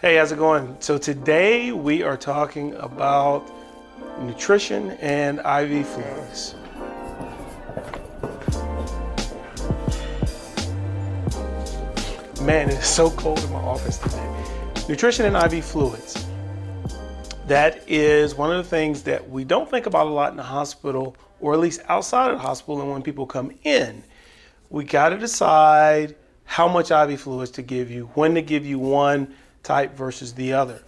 Hey, how's it going? So today we are talking about nutrition and IV fluids. Man, it's so cold in my office today. Nutrition and IV fluids. That is one of the things that we don't think about a lot in the hospital, or at least outside of the hospital, and when people come in. We got to decide how much IV fluids to give you, when to give you one type versus the other.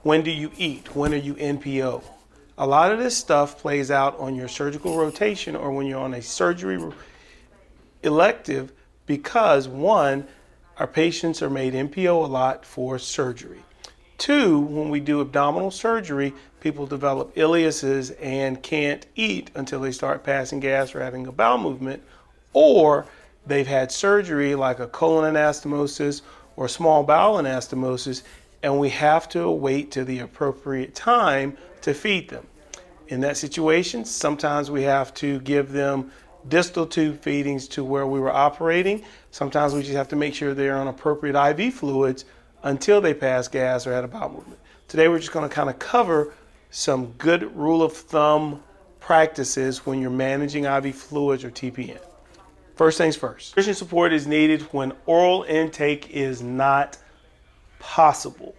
When do you eat? When are you NPO? A lot of this stuff plays out on your surgical rotation or when you're on a surgery elective because one, our patients are made NPO a lot for surgery. Two, when we do abdominal surgery, people develop ileuses and can't eat until they start passing gas or having a bowel movement, or they've had surgery like a colon anastomosis or small bowel anastomosis, and we have to wait till the appropriate time to feed them. In that situation, sometimes we have to give them distal tube feedings to where we were operating. Sometimes we just have to make sure they're on appropriate IV fluids until they pass gas or had a bowel movement. Today we're just going to kind of cover some good rule of thumb practices when you're managing IV fluids or TPN. First things first, nutrition support is needed when oral intake is not possible.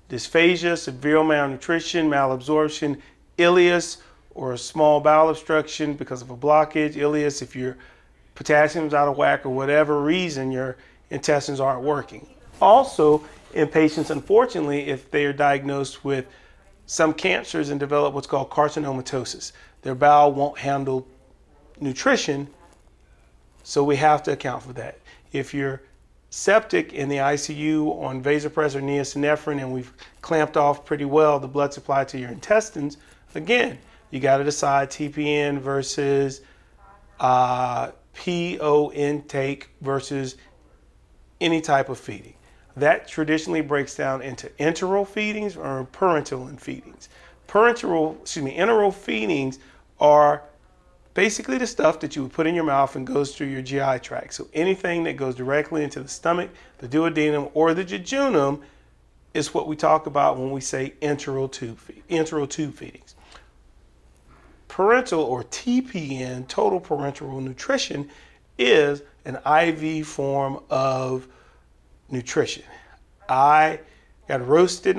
Dysphagia, severe malnutrition, malabsorption, ileus, or a small bowel obstruction because of a blockage, ileus if your potassium's out of whack or whatever reason your intestines aren't working. Also, in patients, unfortunately, if they are diagnosed with some cancers and develop what's called carcinomatosis, their bowel won't handle nutrition, so we have to account for that. If you're septic in the ICU on vasopressor or niacin and we've clamped off pretty well the blood supply to your intestines, again, you got to decide TPN versus PO intake versus any type of feeding. That traditionally breaks down into enteral feedings or parenteral feedings. Enteral feedings are basically the stuff that you would put in your mouth and goes through your GI tract. So anything that goes directly into the stomach, the duodenum, or the jejunum is what we talk about when we say enteral tube feedings. Parenteral or TPN, total parenteral nutrition, is an IV form of nutrition. I got not roasted.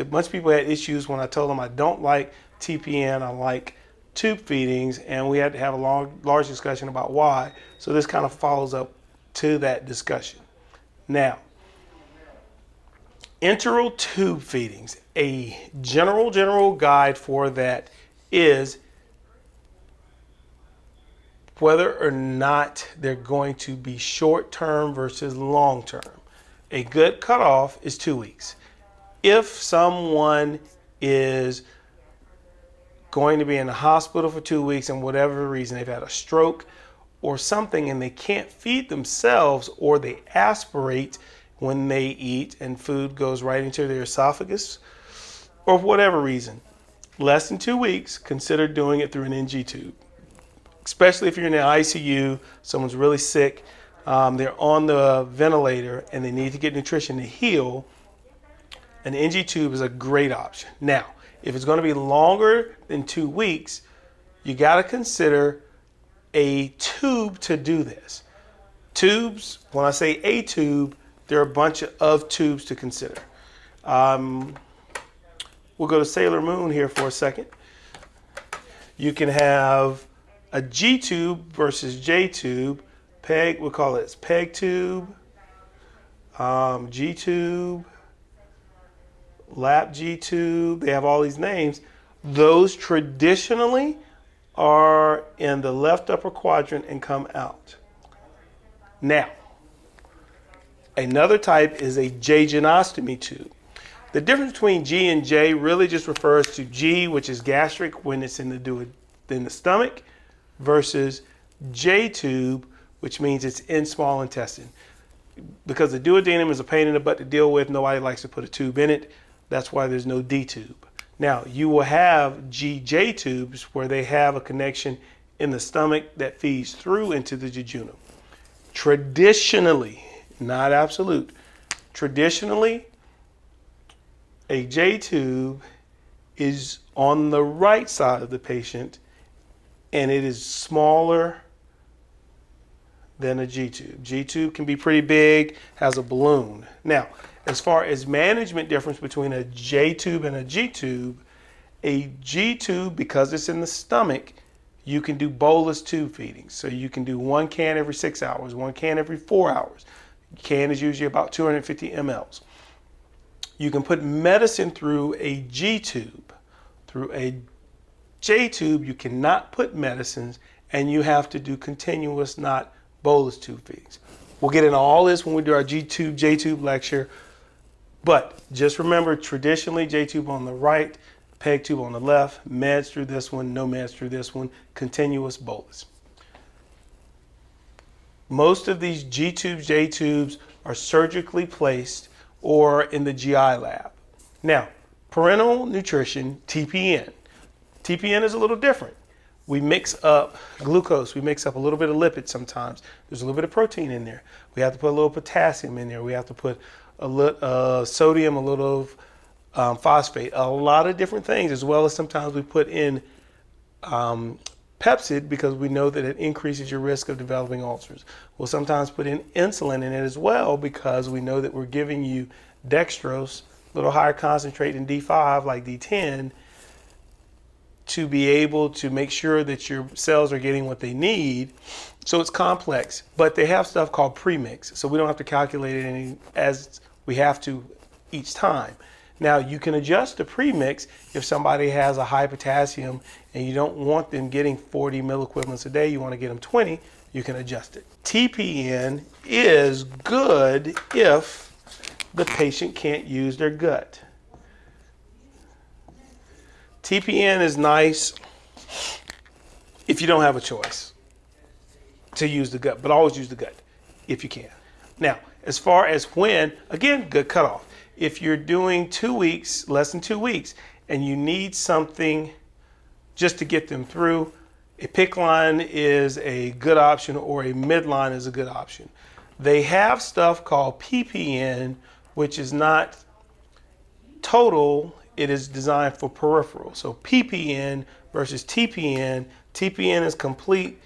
Bunch of people had issues when I told them I don't like TPN, I like tube feedings, and we had to have a large discussion about why. So this kind of follows up to that discussion. Now, enteral tube feedings, a general guide for that is whether or not they're going to be short-term versus long-term. A good cutoff is 2 weeks. If someone is going to be in the hospital for 2 weeks and whatever reason, they've had a stroke or something and they can't feed themselves or they aspirate when they eat and food goes right into their esophagus or for whatever reason, less than 2 weeks, consider doing it through an NG tube. Especially if you're in the ICU, someone's really sick, they're on the ventilator and they need to get nutrition to heal, an NG tube is a great option. Now, if it's going to be longer than 2 weeks, you got to consider a tube to do this. Tubes, when I say a tube, there are a bunch of tubes to consider. We'll go to Sailor Moon here for a second. You can have a G tube versus J tube. Peg, we'll call it peg tube, G tube, lap G tube. They have all these names. Those traditionally are in the left upper quadrant and come out. Now, another type is a jejunostomy tube. The difference between G and J really just refers to G, which is gastric when it's in the stomach, versus J tube, which means it's in small intestine. Because the duodenum is a pain in the butt to deal with, nobody likes to put a tube in it. That's why there's no D tube. Now, you will have GJ tubes where they have a connection in the stomach that feeds through into the jejunum. Traditionally, not absolute, traditionally, A J tube is on the right side of the patient, and it is smaller than a G tube. G tube can be pretty big, has a balloon. Now, as far as management difference between a J tube and a G tube, because it's in the stomach, you can do bolus tube feeding. So you can do 1 can every 6 hours, 1 can every 4 hours. A can is usually about 250 mLs. You can put medicine through a G tube. Through a J tube, you cannot put medicines, and you have to do continuous, not bolus tube feedings. We'll get into all this when we do our G tube, J tube lecture. But just remember, traditionally, J tube on the right, peg tube on the left, meds through this one, no meds through this one, continuous bolus. Most of these G tubes, J tubes are surgically placed or in the GI lab. Now, parenteral nutrition, TPN. TPN is a little different. We mix up glucose, we mix up a little bit of lipids sometimes. There's a little bit of protein in there. We have to put a little potassium in there. We have to put a little sodium, a little phosphate, a lot of different things, as well as sometimes we put in Pepsid because we know that it increases your risk of developing ulcers. We'll sometimes put in insulin in it as well because we know that we're giving you dextrose, a little higher concentrate than D5 like D10, to be able to make sure that your cells are getting what they need. So it's complex, but they have stuff called premix, so we don't have to calculate it as we have to each time. Now, you can adjust the premix if somebody has a high potassium and you don't want them getting 40 milliequivalents a day, you want to get them 20, you can adjust it. TPN is good if the patient can't use their gut. TPN is nice if you don't have a choice to use the gut, but always use the gut if you can. Now, as far as when, again, gut cutoff. If you're doing 2 weeks, less than 2 weeks, and you need something just to get them through, a PICC line is a good option or a midline is a good option. They have stuff called PPN, which is not total, it is designed for peripheral. So PPN versus TPN. TPN is complete.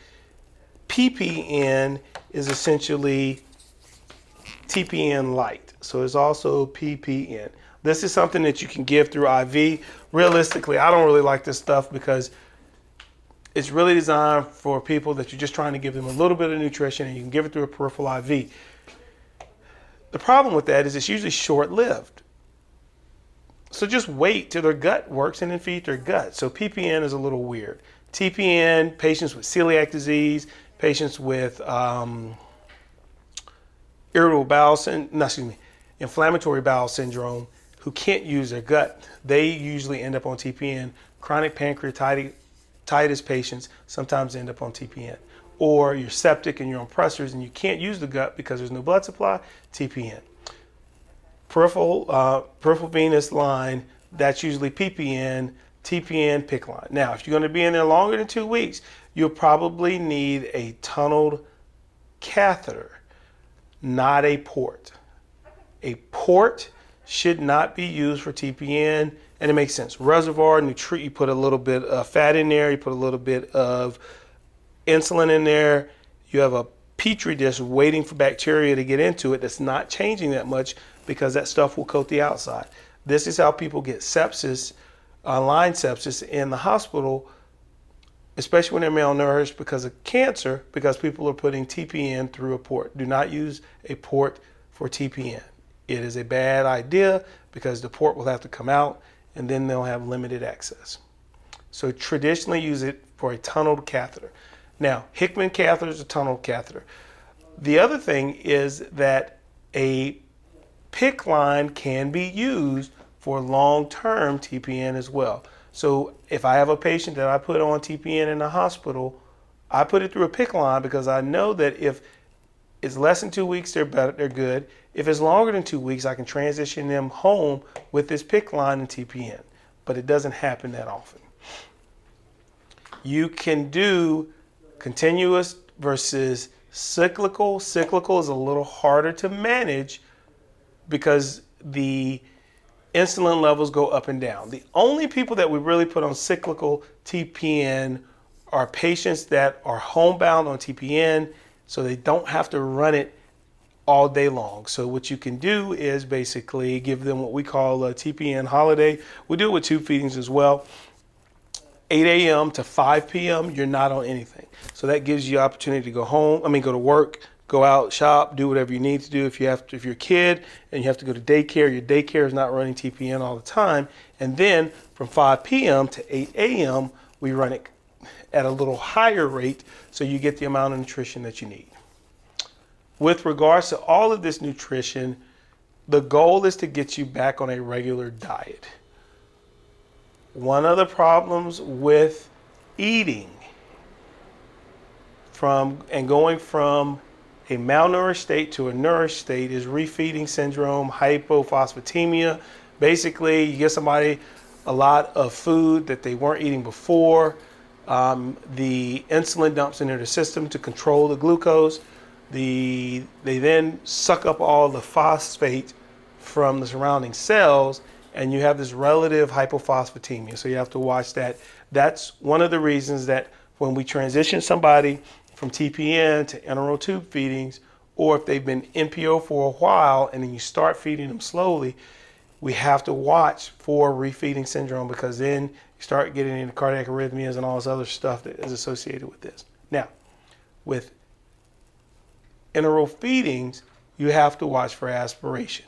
PPN is essentially TPN light. So it's also PPN. This is something that you can give through IV. Realistically, I don't really like this stuff because it's really designed for people that you're just trying to give them a little bit of nutrition, and you can give it through a peripheral IV. The problem with that is it's usually short-lived. So just wait till their gut works and then feed their gut. So PPN is a little weird. TPN, patients with celiac disease, patients with inflammatory bowel syndrome who can't use their gut, they usually end up on TPN. Chronic pancreatitis patients sometimes end up on TPN. Or you're septic and you're on pressors and you can't use the gut because there's no blood supply, TPN. Peripheral venous line, that's usually PPN, TPN, PICC line. Now, if you're going to be in there longer than 2 weeks, you'll probably need a tunneled catheter, not a port. A port should not be used for TPN, and it makes sense. Reservoir, you put a little bit of fat in there, you put a little bit of insulin in there, you have a petri dish waiting for bacteria to get into it that's not changing that much because that stuff will coat the outside. This is how people get sepsis, line sepsis in the hospital, especially when they're malnourished because of cancer, because people are putting TPN through a port. Do not use a port for TPN. It is a bad idea because the port will have to come out and then they'll have limited access. So traditionally use it for a tunneled catheter. Now, Hickman catheter is a tunneled catheter. The other thing is that a PICC line can be used for long-term TPN as well. So if I have a patient that I put on TPN in the hospital, I put it through a PICC line because I know that if it's less than 2 weeks, they're good. If it's longer than 2 weeks, I can transition them home with this PICC line and TPN, but it doesn't happen that often. You can do continuous versus cyclical. Cyclical is a little harder to manage because the insulin levels go up and down. The only people that we really put on cyclical TPN are patients that are homebound on TPN, so they don't have to run it all day long. So what you can do is basically give them what we call a TPN holiday. We do it with tube feedings as well. 8 a.m. to 5 p.m. you're not on anything. So that gives you opportunity to go to work, go out, shop, do whatever you need to do. If you're a kid and you have to go to daycare, your daycare is not running TPN all the time. And then from 5 p.m. to 8 a.m. we run it at a little higher rate so you get the amount of nutrition that you need. With regards to all of this nutrition, the goal is to get you back on a regular diet. One of the problems with eating going from a malnourished state to a nourished state is refeeding syndrome, hypophosphatemia. Basically, you give somebody a lot of food that they weren't eating before. The insulin dumps into the system to control the glucose. They then suck up all the phosphate from the surrounding cells, and you have this relative hypophosphatemia. So you have to watch that. That's one of the reasons that when we transition somebody from TPN to enteral tube feedings, or if they've been NPO for a while and then you start feeding them slowly, we have to watch for refeeding syndrome, because then you start getting into cardiac arrhythmias and all this other stuff that is associated with this. Now, with enteral feedings, you have to watch for aspiration.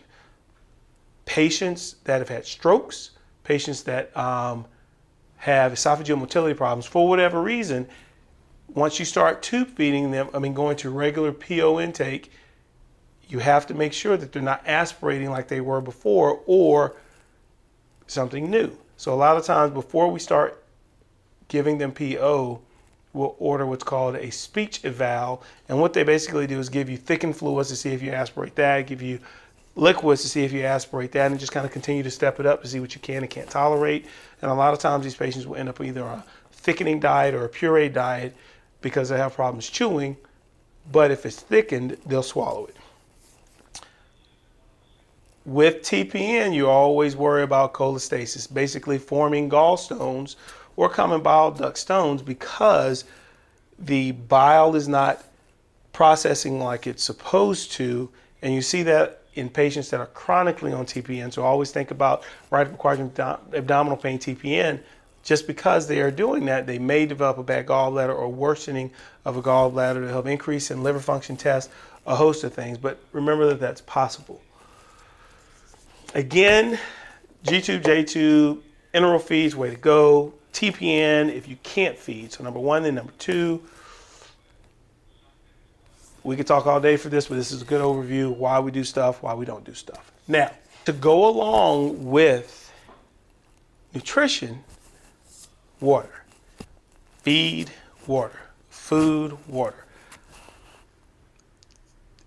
Patients that have had strokes, patients that have esophageal motility problems, for whatever reason, once you start tube feeding them, going to regular PO intake, you have to make sure that they're not aspirating like they were before or something new. So a lot of times before we start giving them PO, we'll order what's called a speech eval. And what they basically do is give you thickened fluids to see if you aspirate that, give you liquids to see if you aspirate that, and just kind of continue to step it up to see what you can and can't tolerate. And a lot of times these patients will end up either on a thickening diet or a puree diet because they have problems chewing. But if it's thickened, they'll swallow it. With TPN, you always worry about cholestasis, basically forming gallstones or common bile duct stones, because the bile is not processing like it's supposed to. And you see that in patients that are chronically on TPN. So always think about right upper quadrant abdominal pain TPN. Just because they are doing that, they may develop a bad gallbladder or worsening of a gallbladder to help increase in liver function tests, a host of things. But remember that that's possible. Again, G-tube, J-tube, enteral feeds, way to go. TPN, if you can't feed. So number one, then number two. We could talk all day for this, but this is a good overview of why we do stuff, why we don't do stuff. Now, to go along with nutrition, water. Feed, water. Food, water.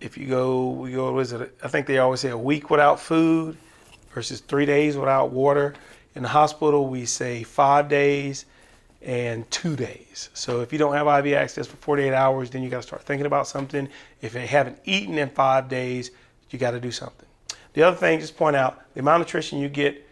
If you go, I think they always say a week without food versus 3 days without water. In the hospital, we say 5 days and 2 days. So if you don't have IV access for 48 hours, then you got to start thinking about something. If they haven't eaten in 5 days, you got to do something. The other thing, just point out, the amount of nutrition you get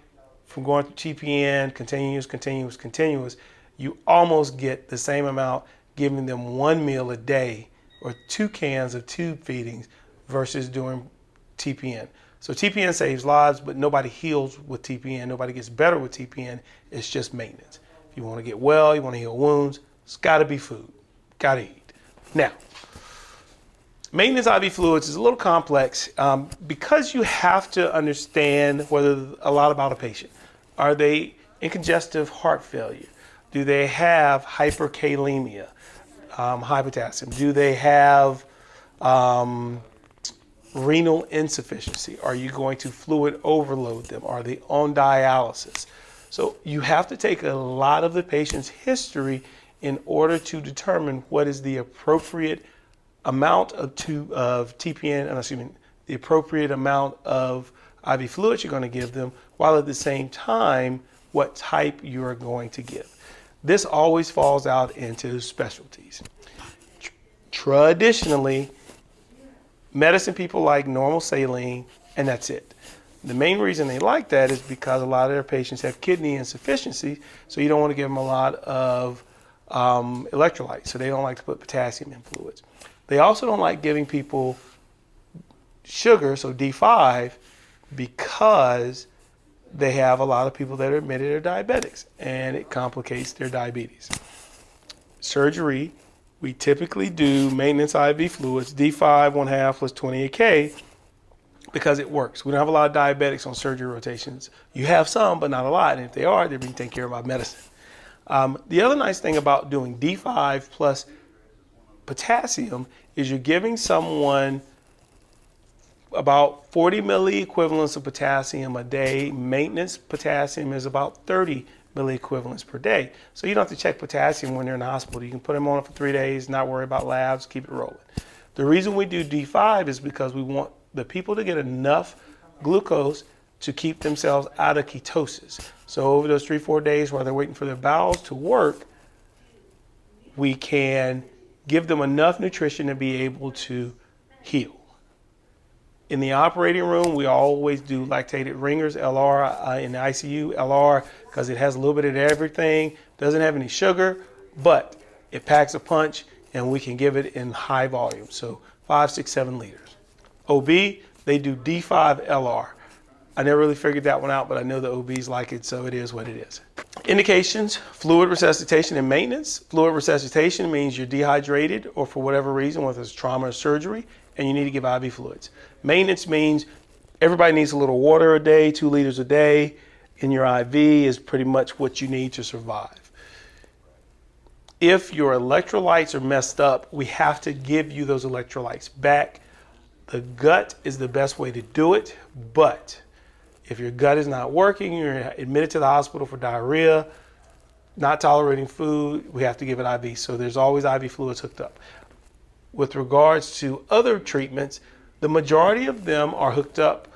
from going through TPN, continuous, you almost get the same amount giving them 1 meal a day or 2 cans of tube feedings versus doing TPN. So TPN saves lives, but nobody heals with TPN. Nobody gets better with TPN. It's just maintenance. If you want to get well, you want to heal wounds, it's got to be food. Got to eat. Now, maintenance IV fluids is a little complex because you have to understand a lot about a patient. Are they in congestive heart failure? Do they have hyperkalemia, high potassium? Do they have renal insufficiency? Are you going to fluid overload them? Are they on dialysis? So you have to take a lot of the patient's history in order to determine what is the appropriate amount of TPN, the appropriate amount of IV fluids you're going to give them, while at the same time, what type you are going to give. This always falls out into specialties. Traditionally, medicine people like normal saline, and that's it. The main reason they like that is because a lot of their patients have kidney insufficiency, so you don't want to give them a lot of electrolytes. So they don't like to put potassium in fluids. They also don't like giving people sugar, so D5, because they have a lot of people that are admitted are diabetics, and it complicates their diabetes. Surgery, we typically do maintenance IV fluids, D5 1/2 plus 28K, because it works. We don't have a lot of diabetics on surgery rotations. You have some, but not a lot, and if they are, they're being taken care of by medicine. The other nice thing about doing D5 plus potassium is you're giving someone about 40 milliequivalents of potassium a day. Maintenance potassium is about 30 milliequivalents per day. So you don't have to check potassium when they're in the hospital. You can put them on it for 3 days, not worry about labs, keep it rolling. The reason we do D5 is because we want the people to get enough glucose to keep themselves out of ketosis. So over those 3-4 days while they're waiting for their bowels to work, we can give them enough nutrition to be able to heal. In the operating room, we always do lactated ringers, LR, in the ICU, LR, because it has a little bit of everything, doesn't have any sugar, but it packs a punch, and we can give it in high volume, so 5, 6, 7 liters. OB, they do D5 LR. I never really figured that one out, but I know the OBs like it, so it is what it is. Indications, fluid resuscitation and maintenance. Fluid resuscitation means you're dehydrated or for whatever reason, whether it's trauma or surgery, and you need to give IV fluids. Maintenance means everybody needs a little water a day, 2 liters a day, and your IV is pretty much what you need to survive. If your electrolytes are messed up, we have to give you those electrolytes back. The gut is the best way to do it, but if your gut is not working, you're admitted to the hospital for diarrhea, not tolerating food, we have to give it IV. So there's always IV fluids hooked up. With regards to other treatments, the majority of them are hooked up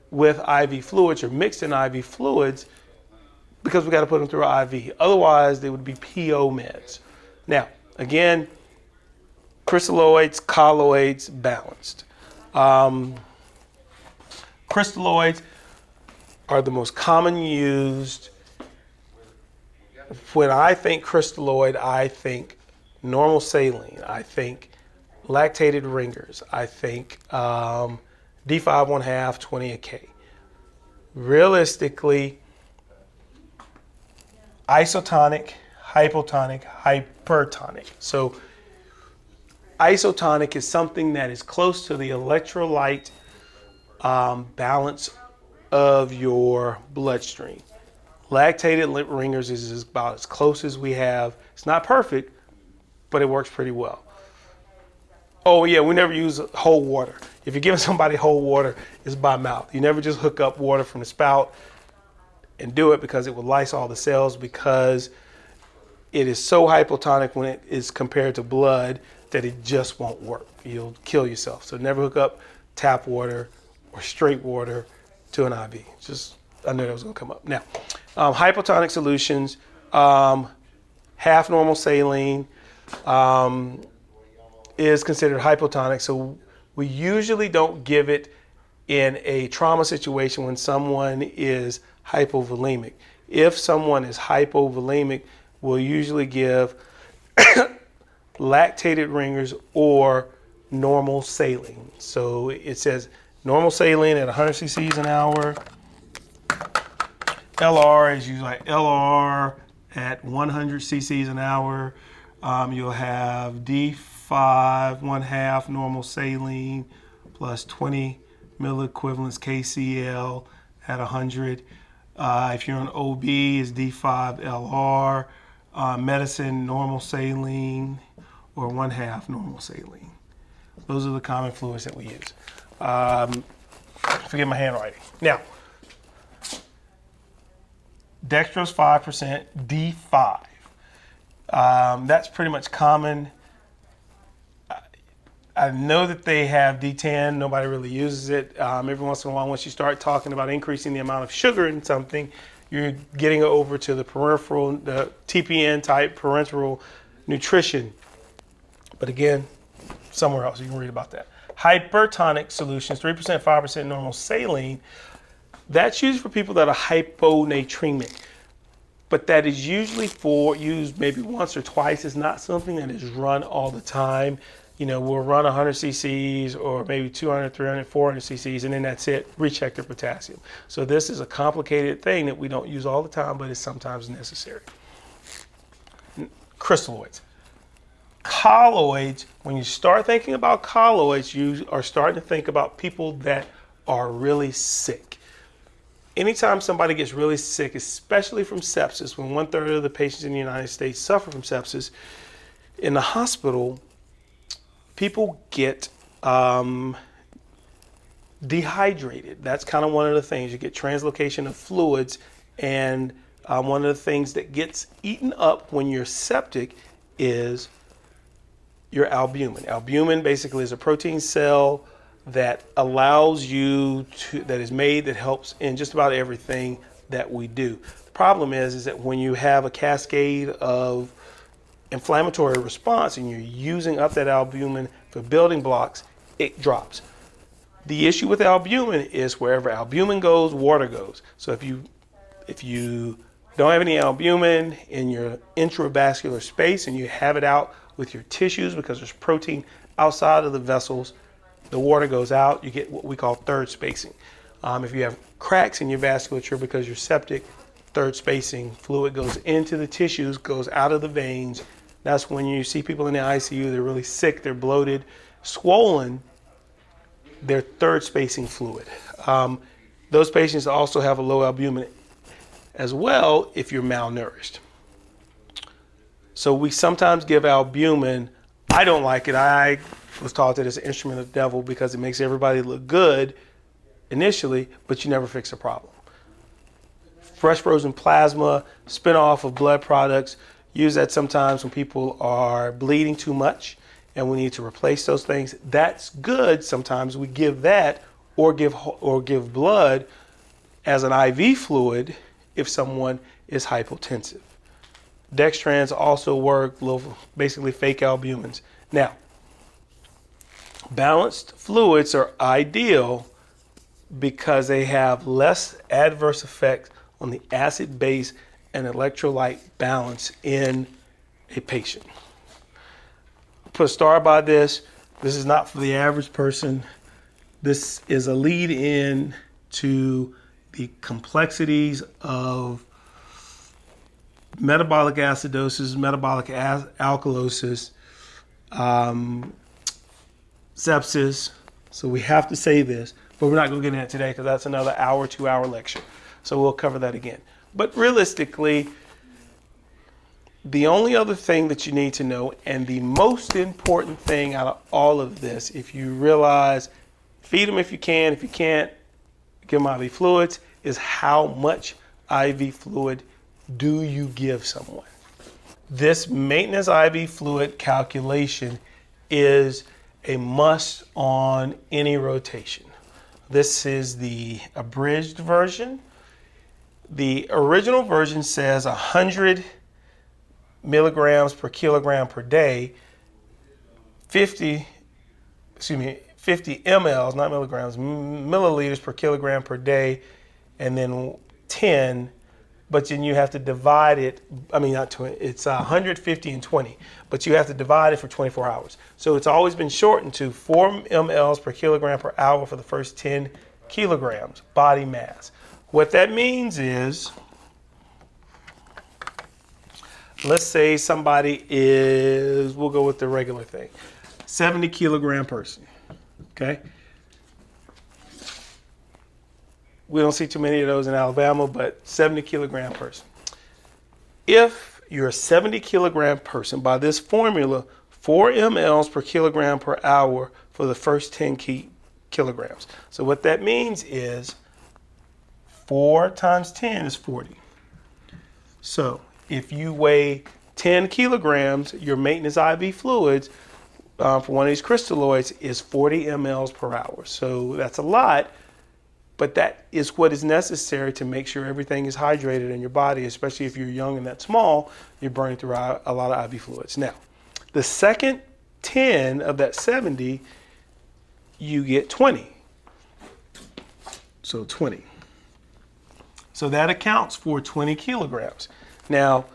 with IV fluids or mixed in IV fluids because we got to put them through an IV. Otherwise, they would be PO meds. Now, again, crystalloids, colloids, balanced. Crystalloids are the most common used. When I think crystalloid, I think normal saline. I think lactated ringers. I think D5 1/2, 20K. Realistically, isotonic, hypotonic, hypertonic. So isotonic is something that is close to the electrolyte balance of your bloodstream. Lactated ringers is about as close as we have. It's not perfect, but it works pretty well. Oh yeah, we never use whole water. If you're giving somebody whole water, it's by mouth. You never just hook up water from the spout and do it because it will lyse all the cells, because it is so hypotonic when it is compared to blood that it just won't work. You'll kill yourself. So never hook up tap water or straight water to an IV. Just, I knew that was gonna come up. Now, hypotonic solutions, half normal saline is considered hypotonic. So we usually don't give it in a trauma situation when someone is hypovolemic. If someone is hypovolemic, we'll usually give lactated ringers or normal saline. So it says normal saline at 100 cc's an hour. LR is usually like LR at 100 cc's an hour. You'll have D5 1/2 normal saline plus 20 milliequivalents KCl at 100. If you're on OB, is D5 LR. Medicine, normal saline or 1/2 normal saline. Those are the common fluids that we use. Forget my handwriting. Now, dextrose 5%, D5. That's pretty much common. I know that they have D10. Nobody really uses it. Every once in a while, once you start talking about increasing the amount of sugar in something, you're getting over to the the TPN type parenteral nutrition. But again, somewhere else, you can read about that. Hypertonic solutions, 3%, 5% normal saline, that's used for people that are hyponatremic. But that is usually used maybe once or twice. It's not something that is run all the time. We'll run 100 cc's or maybe 200, 300, 400 cc's, and then that's it. Recheck their potassium. So this is a complicated thing that we don't use all the time, but it's sometimes necessary. Crystalloids. Colloids, when you start thinking about colloids, you are starting to think about people that are really sick. Anytime somebody gets really sick, especially from sepsis, when 1/3 of the patients in the United States suffer from sepsis, in the hospital, people get dehydrated. That's kind of one of the things. You get translocation of fluids, and one of the things that gets eaten up when you're septic is your albumin. Albumin basically is a protein cell that allows you to, that is made, that helps in just about everything that we do. The problem is that when you have a cascade of inflammatory response and you're using up that albumin for building blocks, it drops. The issue with albumin is wherever albumin goes, water goes. So if you don't have any albumin in your intravascular space and you have it out with your tissues because there's protein outside of the vessels, the water goes out, you get what we call third spacing. If you have cracks in your vasculature because you're septic, third spacing, fluid goes into the tissues, goes out of the veins. That's when you see people in the ICU, they're really sick, they're bloated, swollen, they're third spacing fluid. Those patients also have a low albumin as well if you're malnourished. So we sometimes give albumin. I don't like it. I was taught that it's an instrument of the devil because it makes everybody look good initially, but you never fix the problem. Fresh frozen plasma, spin-off of blood products, use that sometimes when people are bleeding too much and we need to replace those things. That's good. Sometimes we give that or give blood as an IV fluid if someone is hypotensive. Dextrans also work, basically fake albumins. Now, balanced fluids are ideal because they have less adverse effects on the acid, base, and electrolyte balance in a patient. Put a star by this. This is not for the average person. This is a lead in to the complexities of metabolic acidosis, metabolic alkalosis, sepsis. So we have to say this, but we're not going to get into that today because that's another 2-hour lecture. So we'll cover that again. But realistically, the only other thing that you need to know, and the most important thing out of all of this, if you realize, feed them if you can. If you can't, give them IV fluids, is how much IV fluid do you give someone? This maintenance IV fluid calculation is a must on any rotation. This is the abridged version. The original version says 100 milligrams per kilogram per day, 50 mLs, not milligrams, milliliters per kilogram per day, and then 10, but then you have to divide it, not 20, it's 150 and 20, but you have to divide it for 24 hours. So it's always been shortened to 4 mLs per kilogram per hour for the first 10 kilograms body mass. What that means is, let's say somebody is, we'll go with the regular thing, 70 kilogram person, okay? We don't see too many of those in Alabama, but 70 kilogram person. If you're a 70 kilogram person, by this formula, 4 mLs per kilogram per hour for the first 10 kilograms. So what that means is 4 times 10 is 40. So if you weigh 10 kilograms, your maintenance IV fluids for one of these crystalloids is 40 mLs per hour. So that's a lot, but that is what is necessary to make sure everything is hydrated in your body, especially if you're young and that small, you're burning through a lot of IV fluids. Now, the second 10 of that 70 you get 20. So 20. So that accounts for 20 kilograms. Now,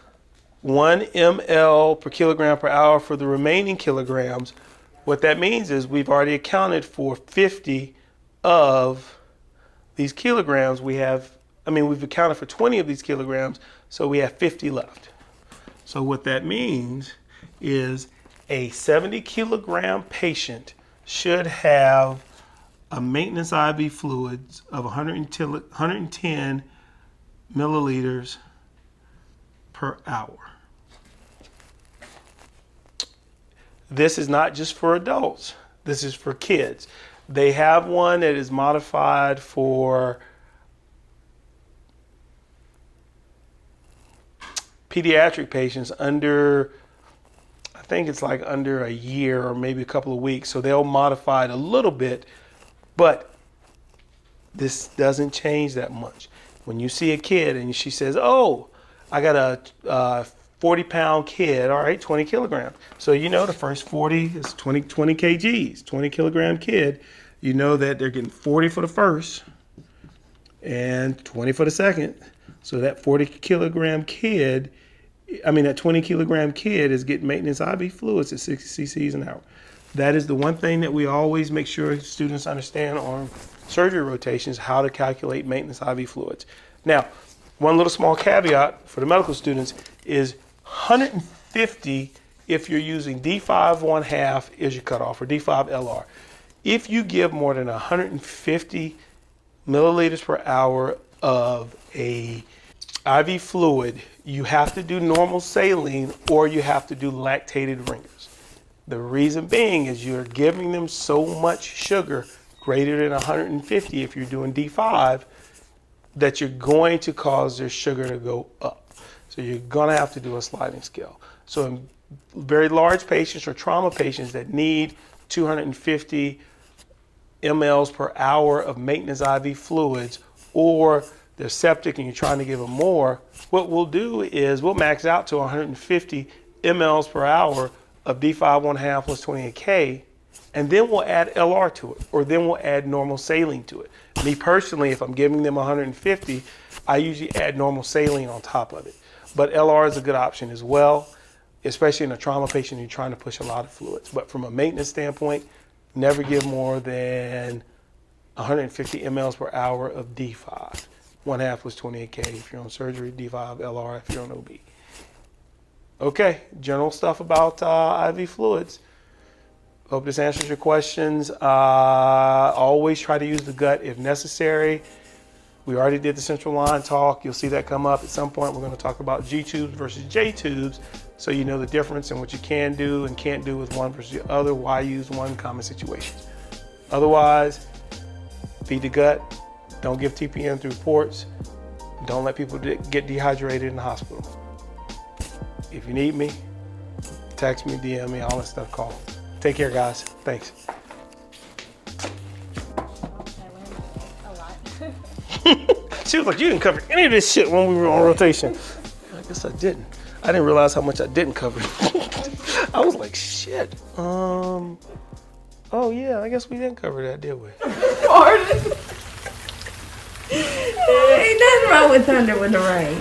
1 ml per kilogram per hour for the remaining kilograms. What that means is we've already accounted for 50 of these kilograms. We've accounted for 20 of these kilograms, so we have 50 left. So what that means is a 70 kilogram patient should have a maintenance IV fluids of 110 milliliters per hour. This is not just for adults. This is for kids. They have one that is modified for pediatric patients under, I think it's like under a year or maybe a couple of weeks. So they'll modify it a little bit, but this doesn't change that much. When you see a kid and she says, oh, I got a 40-pound kid, all right, 20 kilograms. So you know the first 40 is 20 kgs, 20 kilogram kid. You know that they're getting 40 for the first and 20 for the second. So that 20 kilogram kid is getting maintenance IV fluids at 60 cc's an hour. That is the one thing that we always make sure students understand on surgery rotations, how to calculate maintenance IV fluids. Now, one little small caveat for the medical students is 150 if you're using D5 1/2 is your cutoff, or D5 LR. If you give more than 150 milliliters per hour of a IV fluid, you have to do normal saline or you have to do lactated ringers. The reason being is you're giving them so much sugar, greater than 150 if you're doing D5, that you're going to cause their sugar to go up. So you're gonna have to do a sliding scale. So in very large patients or trauma patients that need 250 mLs per hour of maintenance IV fluids, or they're septic and you're trying to give them more, what we'll do is we'll max out to 150 mLs per hour of D5 1/2 plus 28K, and then we'll add LR to it, or then we'll add normal saline to it. Me personally, if I'm giving them 150, I usually add normal saline on top of it. But LR is a good option as well, especially in a trauma patient you're trying to push a lot of fluids. But from a maintenance standpoint, never give more than 150 mLs per hour of D5. 1/2 plus 28K if you're on surgery, D5 LR if you're on OB. Okay, general stuff about IV fluids. Hope this answers your questions. Always try to use the gut if necessary. We already did the central line talk. You'll see that come up at some point. We're going to talk about G tubes versus J tubes, so you know the difference and what you can do and can't do with one versus the other, why use one, common situations. Otherwise, feed the gut. Don't give TPN through ports. Don't let people get dehydrated in the hospital. If you need me, text me, DM me, all that stuff, call. Take care, guys. Thanks. She was like, you didn't cover any of this shit when we were on rotation. I guess I didn't. I didn't realize how much I didn't cover. I was like, shit. Oh yeah, I guess we didn't cover that, did we? Ain't nothing wrong with thunder with the rain.